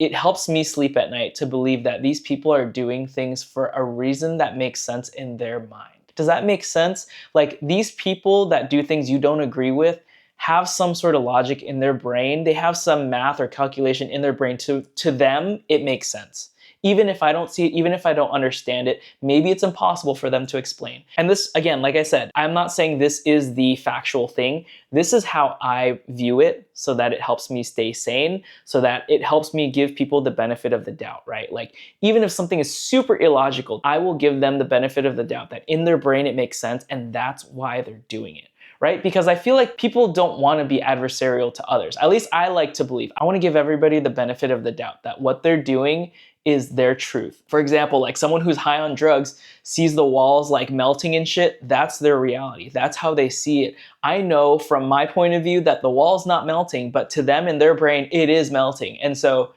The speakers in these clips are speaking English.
it helps me sleep at night to believe that these people are doing things for a reason that makes sense in their mind. Does that make sense? Like, these people that do things you don't agree with have some sort of logic in their brain. They have some math or calculation in their brain. To them, it makes sense. Even if I don't see it, even if I don't understand it, maybe it's impossible for them to explain. And this, again, like I said, I'm not saying this is the factual thing. This is how I view it, so that it helps me stay sane, so that it helps me give people the benefit of the doubt, right? Like, even if something is super illogical, I will give them the benefit of the doubt that in their brain it makes sense, and that's why they're doing it. Right? Because I feel like people don't want to be adversarial to others. At least I like to believe. I want to give everybody the benefit of the doubt that what they're doing is their truth. For example, like someone who's high on drugs sees the walls like melting and shit, that's their reality. That's how they see it. I know from my point of view that the wall's not melting, but to them in their brain, it is melting. And so,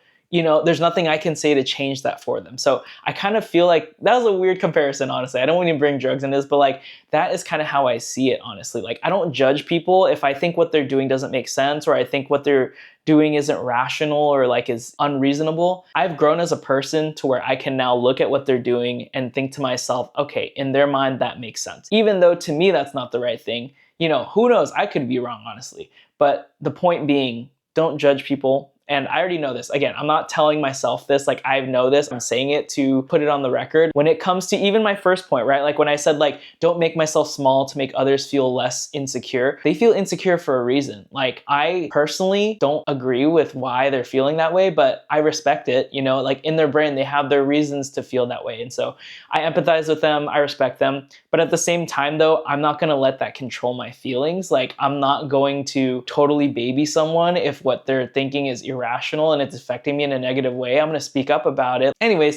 there's nothing I can say to change that for them. So I kind of feel like that was a weird comparison, honestly. I don't want to bring drugs in this, but like that is kind of how I see it, honestly. Like, I don't judge people if I think what they're doing doesn't make sense, or I think what they're doing isn't rational or like is unreasonable. I've grown as a person to where I can now look at what they're doing and think to myself, okay, in their mind, that makes sense. Even though to me, that's not the right thing. Who knows? I could be wrong, honestly. But the point being, don't judge people. And I already know this. Again, I'm not telling myself this, like I know this. I'm saying it to put it on the record. When it comes to even my first point, right? Like when I said like, don't make myself small to make others feel less insecure. They feel insecure for a reason. Like, I personally don't agree with why they're feeling that way, but I respect it. Like in their brain, they have their reasons to feel that way. And so I empathize with them. I respect them. But at the same time though, I'm not going to let that control my feelings. Like, I'm not going to totally baby someone if what they're thinking is irrational and it's affecting me in a negative way. I'm going to speak up about it. Anyways,